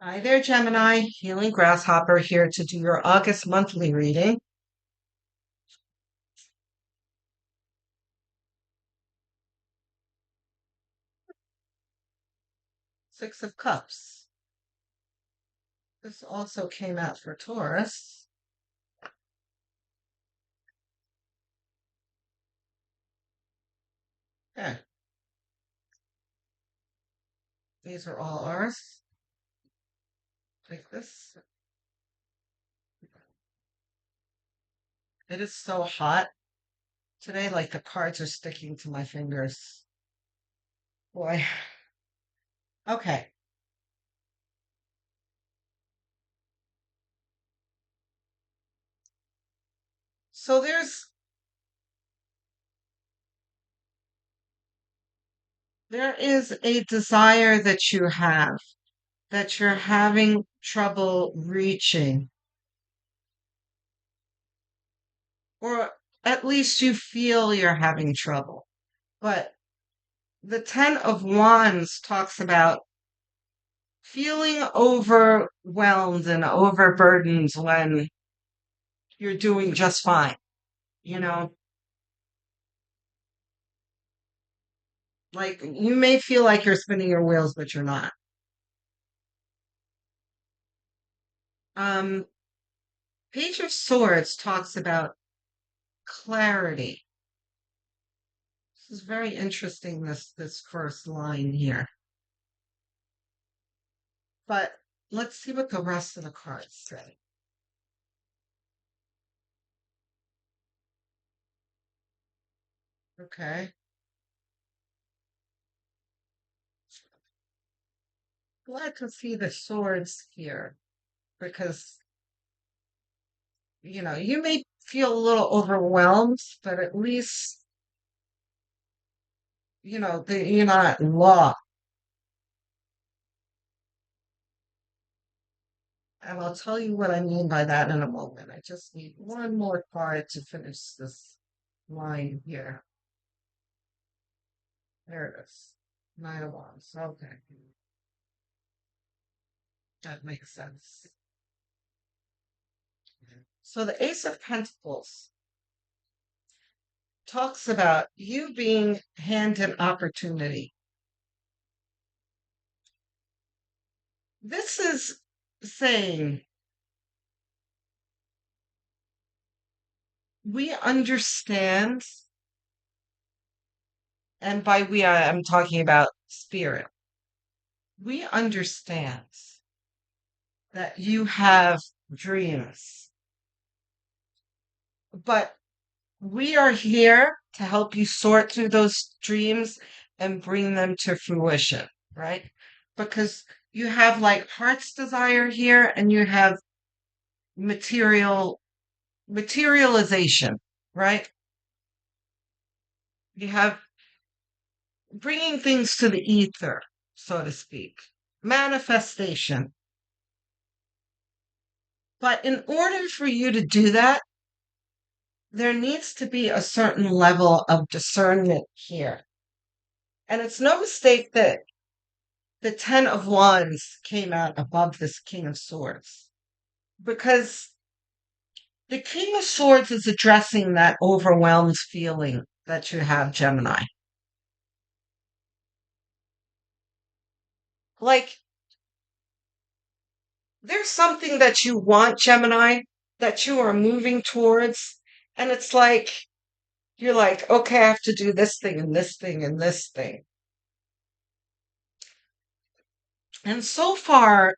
Hi there, Gemini. Healing Grasshopper here to do your August monthly reading. Six of Cups. This also came out for Taurus. Okay, these are all ours. Take this. It is so hot today, like the cards are sticking to my fingers. Boy. Okay, so there is a desire that you have that you're having trouble reaching, or at least you feel you're having trouble. But the Ten of Wands talks about feeling overwhelmed and overburdened when you're doing just fine. You know, like you may feel like you're spinning your wheels, but you're not. Um, Page of Swords talks about clarity. This is very interesting, this first line here. But let's see what the rest of the cards say. Okay. Glad to see the swords here because you may feel a little overwhelmed, but at least, that you're not lost. And I'll tell you what I mean by that in a moment. I just need one more card to finish this line here. There it is. Nine of Wands. Okay. That makes sense. So the Ace of Pentacles talks about you being handed opportunity. This is saying we understand, and by we, I'm talking about spirit. We understand that you have dreams, but we are here to help you sort through those dreams and bring them to fruition, right? Because you have like heart's desire here and you have materialization, right? You have bringing things to the ether, so to speak, manifestation. But in order for you to do that, there needs to be a certain level of discernment here. And it's no mistake that the Ten of Wands came out above this King of Swords because the King of Swords is addressing that overwhelmed feeling that you have, Gemini. Like, there's something that you want, Gemini, that you are moving towards, and it's like, you're like, okay, I have to do this thing and this thing and this thing. And so far,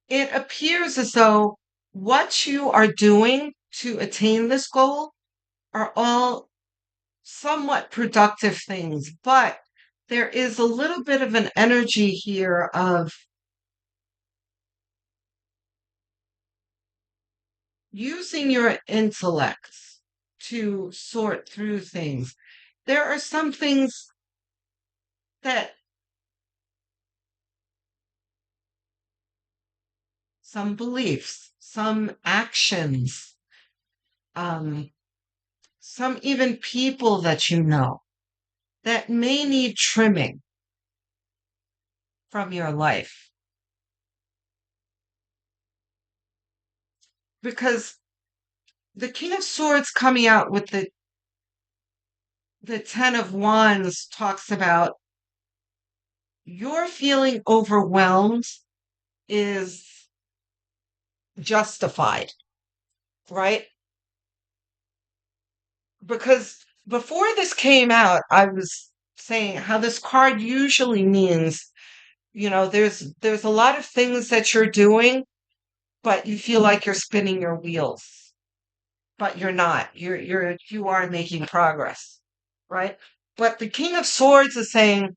it appears as though what you are doing to attain this goal are all somewhat productive things, but there is a little bit of an energy here of using your intellect to sort through things. There are some things that some beliefs, some actions, um, some even people that you know that may need trimming from your life. because the King of Swords coming out with the Ten of Wands talks about your feeling overwhelmed is justified, right? Because before this came out, I was saying how this card usually means, there's a lot of things that you're doing, but you feel like you're spinning your wheels, but you're not. You are making progress, right? But the King of Swords is saying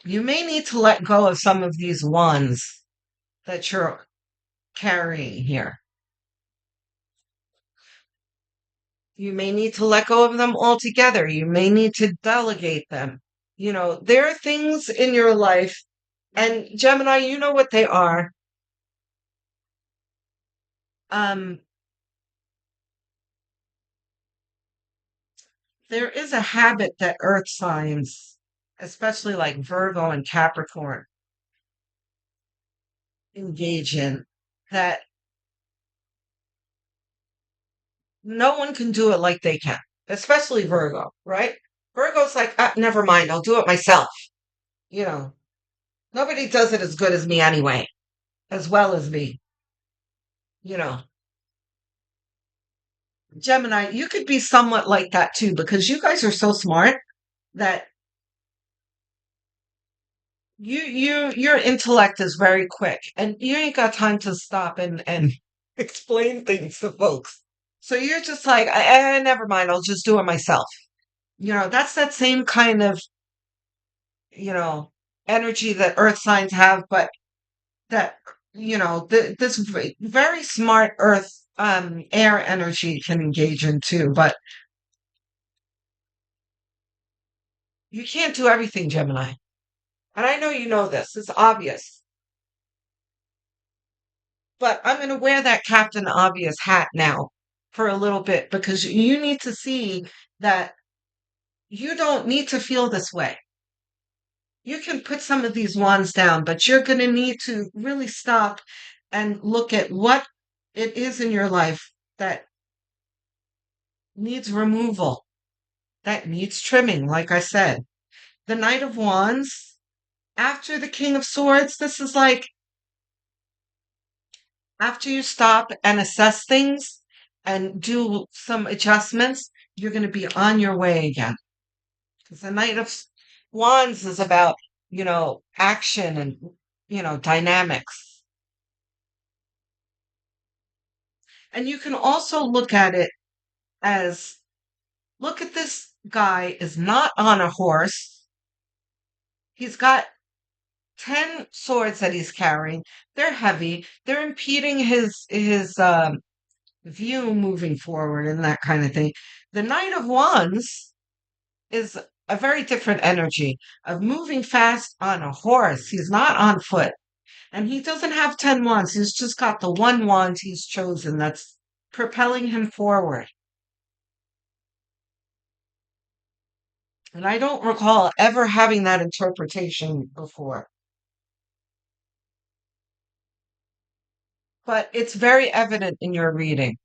you may need to let go of some of these wands that you're carrying here. You may need to let go of them altogether. You may need to delegate them. There are things in your life, and Gemini, you know what they are. Um, there is a habit that earth signs, especially like Virgo and Capricorn, engage in that no one can do it like they can, especially Virgo, right? Virgo's like, never mind, I'll do it myself. You know, nobody does it as good as me anyway, as well as me, you know. Gemini, you could be somewhat like that too, because you guys are so smart that your intellect is very quick and you ain't got time to stop and explain things to folks. So you're just like, never mind, I'll just do it myself. That's that same kind of, you know, energy that earth signs have, but that, this very smart earth, air energy can engage in too. But you can't do everything, Gemini. And I know you know this, it's obvious. But I'm going to wear that Captain Obvious hat now for a little bit because you need to see that you don't need to feel this way. You can put some of these wands down, but you're going to need to really stop and look at what it is in your life that needs removal, that needs trimming, like I said. The Knight of Wands, after the King of Swords, this is like after you stop and assess things and do some adjustments, you're going to be on your way again. Because the Knight of Wands is about, action and, dynamics. And you can also look at it as look at this guy is not on a horse. He's got 10 swords that he's carrying. They're heavy. They're impeding his view moving forward and that kind of thing. The Knight of Wands is a very different energy of moving fast on a horse. He's not on foot. And he doesn't have 10 wands. He's just got the one wand he's chosen that's propelling him forward. And I don't recall ever having that interpretation before. But it's very evident in your reading.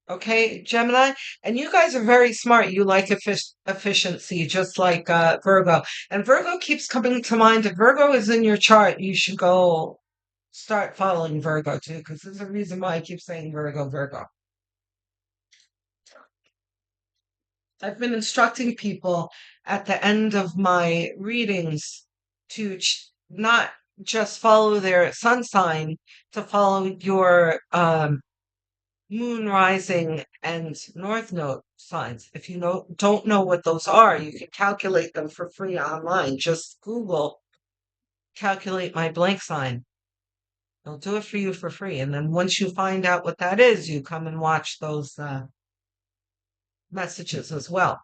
Okay, Gemini? And you guys are very smart. You like efficiency, just like Virgo. And Virgo keeps coming to mind. If Virgo is in your chart, you should go start following Virgo too, because there's a reason why I keep saying Virgo, Virgo. I've been instructing people at the end of my readings to not just follow their sun sign, to follow your moon rising and north node signs. If you don't know what those are, you can calculate them for free online. Just Google calculate my blank sign. They'll do it for you for free. And then once you find out what that is, you come and watch those messages as well.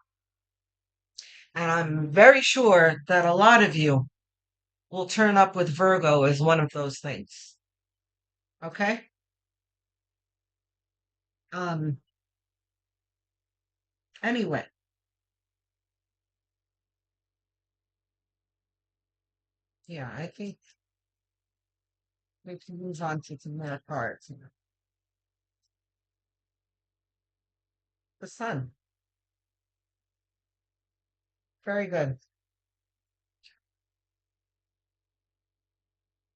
And I'm very sure that a lot of you will turn up with Virgo as one of those things. Okay? Um, anyway, yeah, I think we can move on to some more cards. The sun. Very good.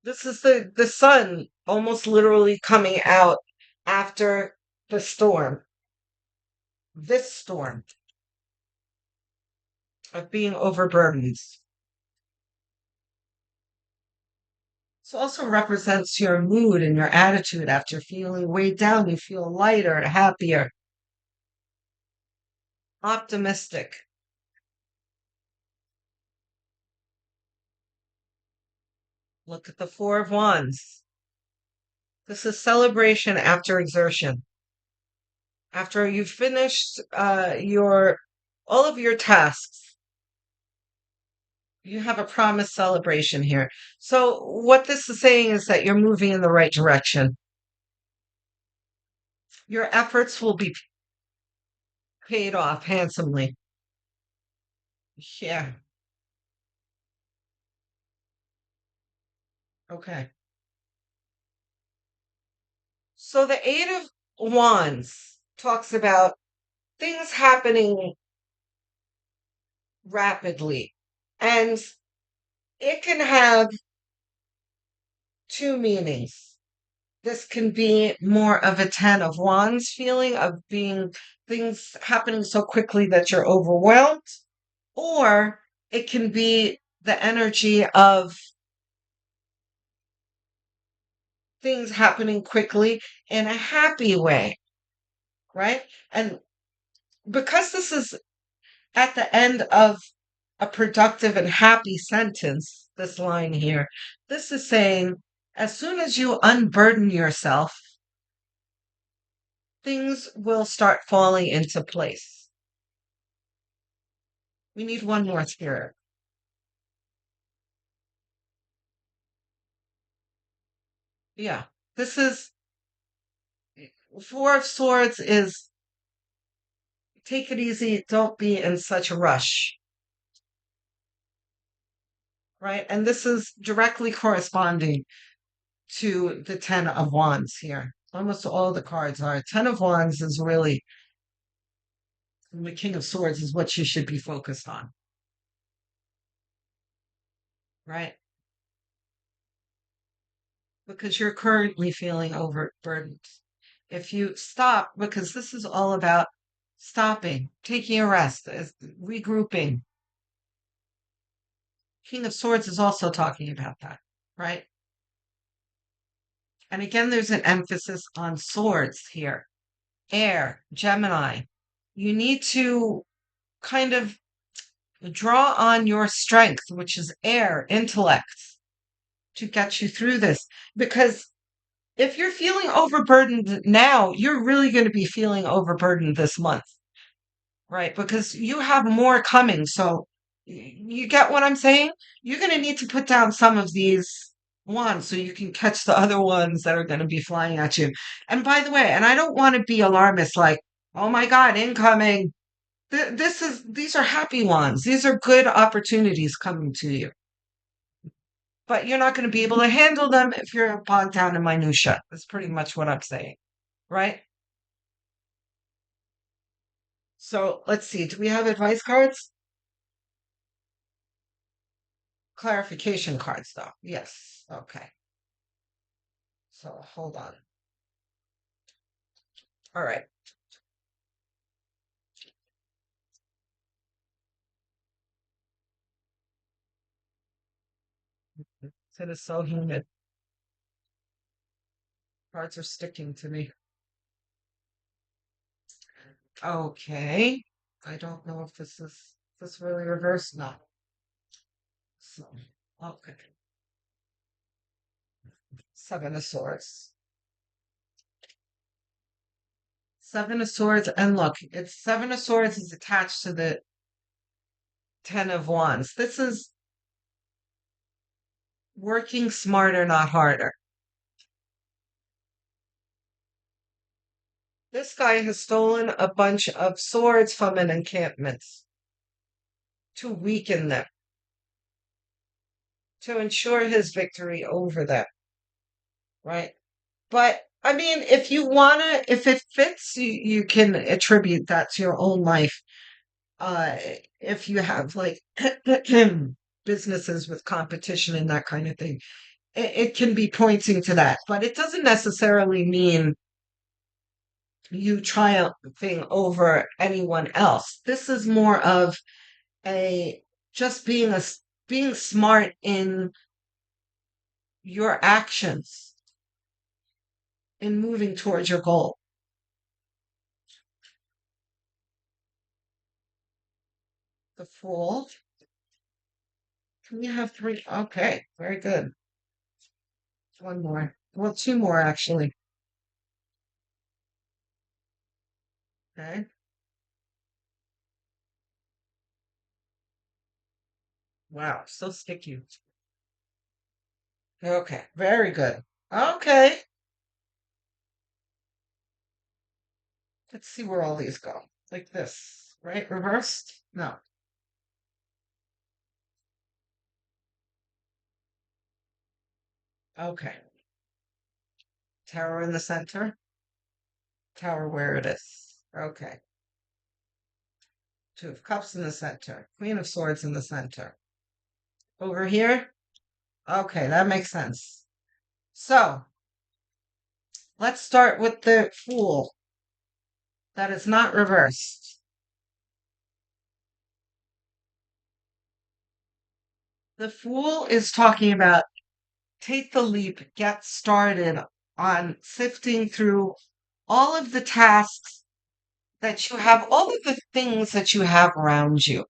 This is the sun almost literally coming out after the storm. This storm of being overburdened. This also represents your mood and your attitude after feeling weighed down. You feel lighter, happier, optimistic. Look at the Four of Wands. This is celebration after exertion. After you've finished your all of your tasks, you have a promised celebration here. So what this is saying is that you're moving in the right direction. Your efforts will be paid off handsomely. Yeah. Okay. So the Eight of Wands talks about things happening rapidly. And it can have two meanings. This can be more of a Ten of Wands feeling of being things happening so quickly that you're overwhelmed, or it can be the energy of things happening quickly in a happy way, right? And because this is at the end of a productive and happy sentence, this line here, this is saying as soon as you unburden yourself, things will start falling into place. We need one more spirit. Yeah, this is Four of Swords is take it easy, don't be in such a rush, right? And this is directly corresponding to the Ten of Wands here. Almost all the cards are. Ten of Wands is really the King of Swords is what you should be focused on, right? Because you're currently feeling overburdened. If you stop, because this is all about stopping, taking a rest, regrouping. King of Swords is also talking about that, right? And again, there's an emphasis on swords here. Air, Gemini. You need to kind of draw on your strength, which is air, intellect, to get you through this. Because if you're feeling overburdened now, you're really going to be feeling overburdened this month, right? Because you have more coming. So you get what I'm saying? You're going to need to put down some of these ones so you can catch the other ones that are going to be flying at you. And by the way, and I don't want to be alarmist like, oh my God, incoming. These are happy ones. These are good opportunities coming to you. But you're not going to be able to handle them if you're bogged down in minutia. That's pretty much what I'm saying, right? So let's see. Do we have advice cards? Clarification cards, though. Yes. Okay. So hold on. All right. It is so humid. Cards are sticking to me. Okay. I don't know if this really reversed now. So okay. Seven of Swords. Seven of Swords, and look, it's Seven of Swords is attached to the Ten of Wands. This is working smarter, not harder. This guy has stolen a bunch of swords from an encampment to weaken them, to ensure his victory over them, right? But I mean, if you wanna, if it fits, you can attribute that to your own life. Uh, if you have like businesses with competition and that kind of thing, it can be pointing to that, but it doesn't necessarily mean you triumphing over anyone else. This is more of a just being smart in your actions in moving towards your goal. The Fool. Can you have three? Okay, very good. One more. Well, two more actually. Okay. Wow, so sticky. Okay, very good. Okay. Let's see where all these go. Like this, right? Reversed? No. Okay. Tower in the center. Tower where it is. Okay. Two of Cups in the center. Queen of Swords in the center. Over here? Okay, that makes sense. So, let's start with the Fool. That is not reversed. The Fool is talking about take the leap, get started on sifting through all of the tasks that you have, all of the things that you have around you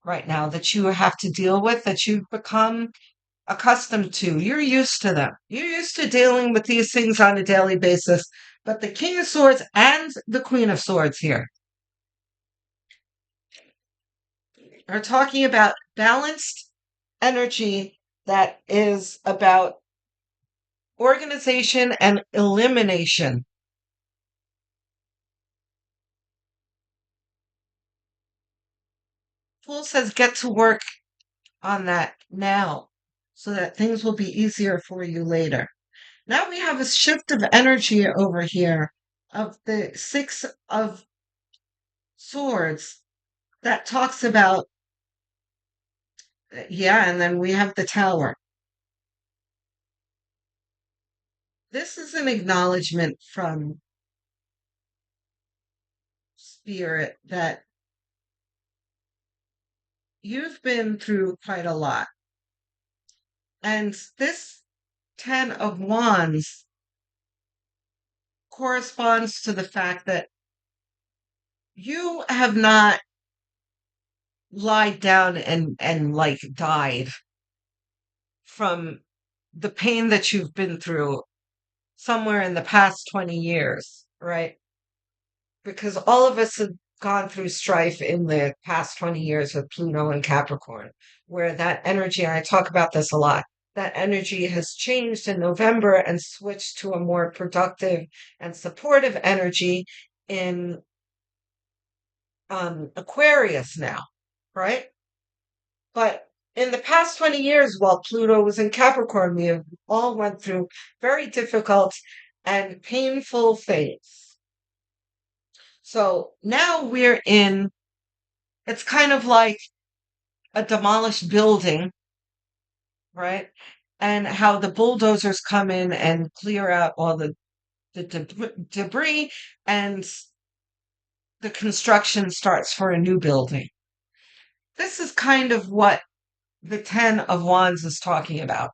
right now that you have to deal with, that you've become accustomed to. You're used to them. You're used to dealing with these things on a daily basis. But the King of Swords and the Queen of Swords here are talking about balanced energy that is about organization and elimination. Fool says get to work on that now so that things will be easier for you later. Now we have a shift of energy over here of the Six of Swords that talks about, yeah, and then we have the Tower. This is an acknowledgement from Spirit that you've been through quite a lot. And this Ten of Wands corresponds to the fact that you have not lied down and like died from the pain that you've been through somewhere in the past 20 years, right? Because all of us have gone through strife in the past 20 years with Pluto and Capricorn, where that energy, and I talk about this a lot, that energy has changed in November and switched to a more productive and supportive energy in Aquarius now, right? But in the past 20 years, while Pluto was in Capricorn, we have all went through very difficult and painful things. So now we're in, it's kind of like a demolished building, right? And how the bulldozers come in and clear out all the debris, and the construction starts for a new building. This is kind of what the Ten of Wands is talking about.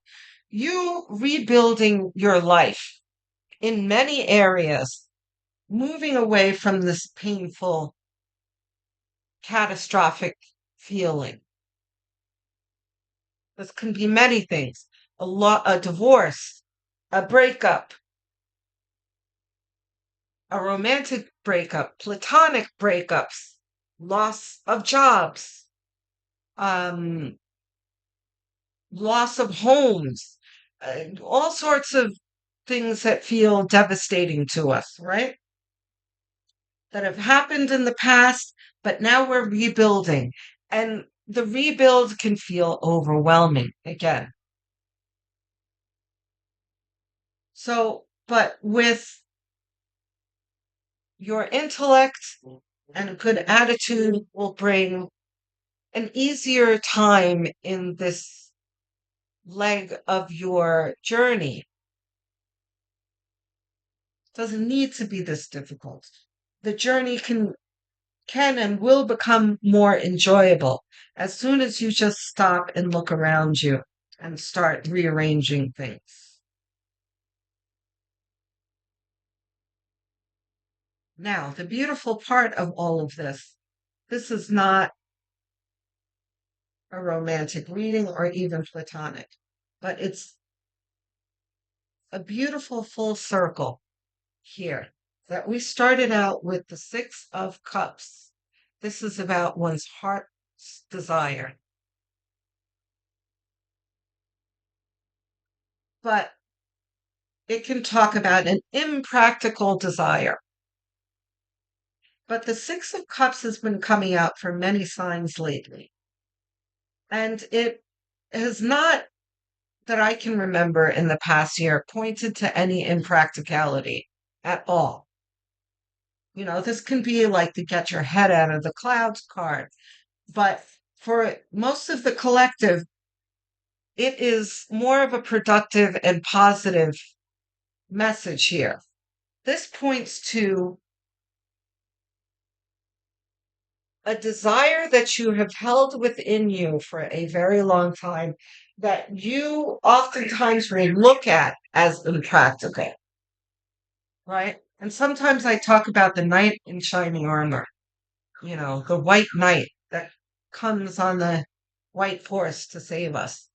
You rebuilding your life in many areas, moving away from this painful, catastrophic feeling. This can be many things: a divorce, a breakup, a romantic breakup, platonic breakups, loss of jobs, um, loss of homes, all sorts of things that feel devastating to us, right? That have happened in the past, but now we're rebuilding. And the rebuild can feel overwhelming again. So But with your intellect and a good attitude will bring an easier time in this leg of your journey. Doesn't need to be this difficult. The journey can and will become more enjoyable as soon as you just stop and look around you and start rearranging things. Now, the beautiful part of all of this is not a romantic reading or even platonic, but it's a beautiful full circle here that we started out with the Six of Cups. This is about one's heart's desire. But it can talk about an impractical desire. But the Six of Cups has been coming out for many signs lately. And it has not, that I can remember in the past year, pointed to any impracticality at all. This can be like the get your head out of the clouds card. But for most of the collective, it is more of a productive and positive message here. This points to a desire that you have held within you for a very long time that you oftentimes may look at as impractical, right? And sometimes I talk about the knight in shining armor, the white knight that comes on the white horse to save us,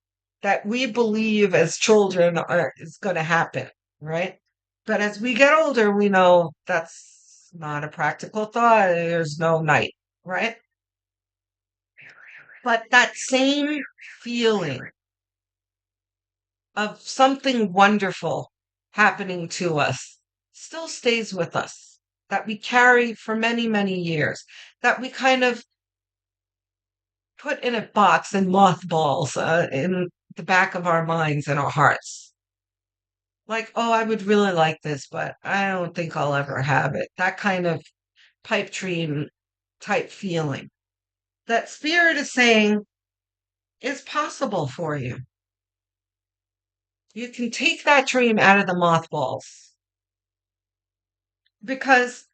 that we believe as children is going to happen, right? But as we get older, we know that's not a practical thought. There's no knight, right? But that same feeling of something wonderful happening to us still stays with us, that we carry for many, many years, that we kind of put in a box in mothballs in the back of our minds and our hearts. Like, oh, I would really like this, but I don't think I'll ever have it. That kind of pipe dream type feeling. That spirit is saying is possible for you. You can take that dream out of the mothballs because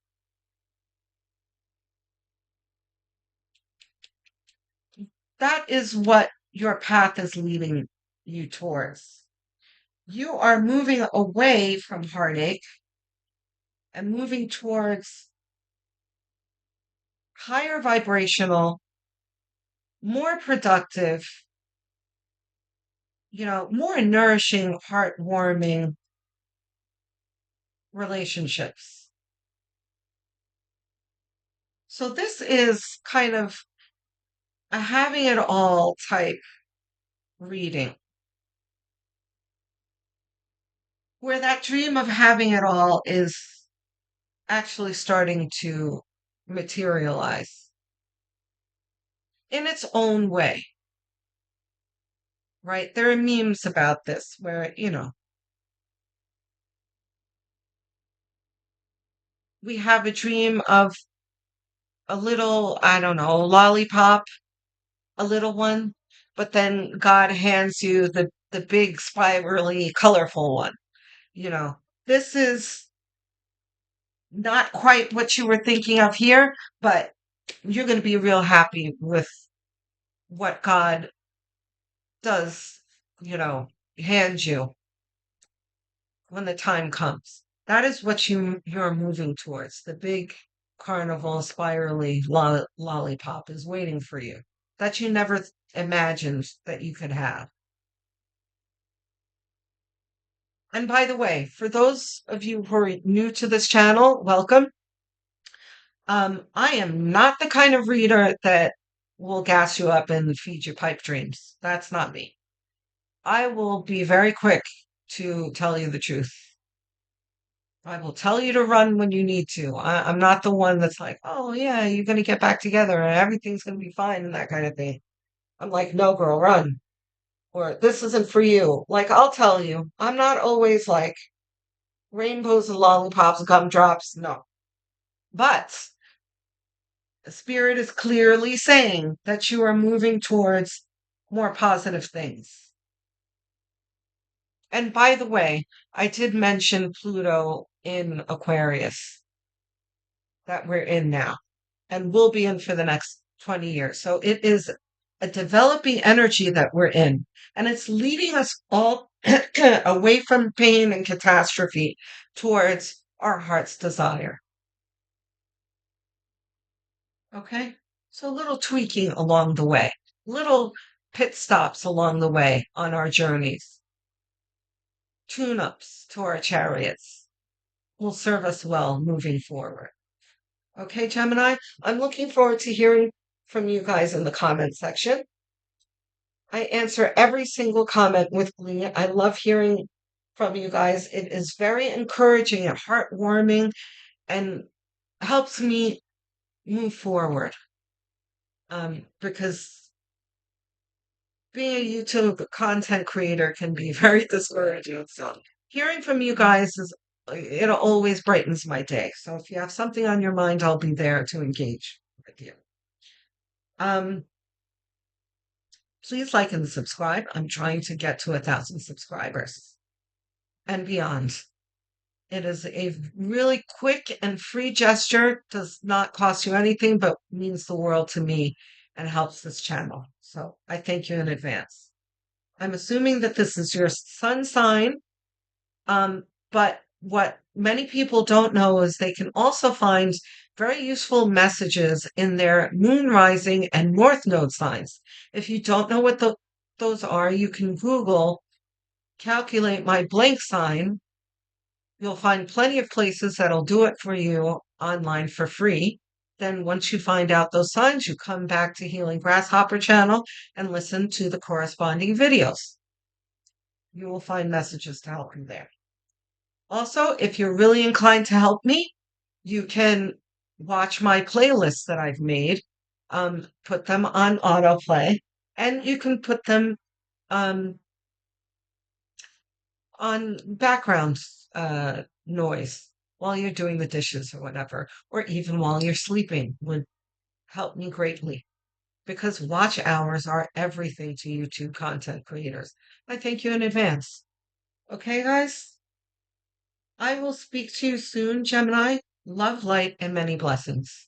that is what your path is leading you towards. You are moving away from heartache and moving towards higher vibrational, more productive, more nourishing, heartwarming relationships. So this is kind of a having it all type reading, where that dream of having it all is actually starting to materialize in its own way, right? There are memes about this where, we have a dream of a little, I don't know, lollipop, a little one, but then God hands you the big, spirally, colorful one. This is not quite what you were thinking of here, but you're going to be real happy with what God does, hand you when the time comes. That is what you're moving towards. The big carnival spirally lollipop is waiting for you that you never imagined that you could have. And by the way, for those of you who are new to this channel, welcome. I am not the kind of reader that will gas you up and feed you pipe dreams. That's not me. I will be very quick to tell you the truth. I will tell you to run when you need to. I'm not the one that's like, oh, yeah, you're going to get back together and everything's going to be fine and that kind of thing. I'm like, no, girl, run. Or this isn't for you. Like, I'll tell you, I'm not always like rainbows and lollipops, gumdrops. No. But the spirit is clearly saying that you are moving towards more positive things. And by the way, I did mention Pluto in Aquarius that we're in now and will be in for the next 20 years. So it is a developing energy that we're in, and it's leading us all away from pain and catastrophe towards our heart's desire. Okay? So little tweaking along the way, little pit stops along the way on our journeys, tune ups to our chariots will serve us well moving forward. Okay, Gemini, I'm looking forward to hearing from you guys in the comment section. I answer every single comment with glee. I love hearing from you guys. It is very encouraging and heartwarming and helps me move forward. Because being a YouTube content creator can be very discouraging. So hearing from you guys it always brightens my day. So if you have something on your mind, I'll be there to engage with you. Please like and subscribe. I'm trying to get to 1,000 subscribers and beyond. It is a really quick and free gesture, does not cost you anything, but means the world to me and helps this channel. So I thank you in advance. I'm assuming that this is your sun sign, but what many people don't know is they can also find very useful messages in their moon rising and north node signs. If you don't know what those are, you can Google calculate my blank sign. You'll find plenty of places that'll do it for you online for free. Then once you find out those signs, you come back to Healing Grasshopper channel and listen to the corresponding videos. You will find messages to help you there. Also, if you're really inclined to help me, you can watch my playlists that I've made, put them on autoplay, and you can put them on background noise while you're doing the dishes or whatever, or even while you're sleeping would help me greatly because watch hours are everything to YouTube content creators. I thank you in advance. Okay, guys? I will speak to you soon, Gemini. Love, light, and many blessings.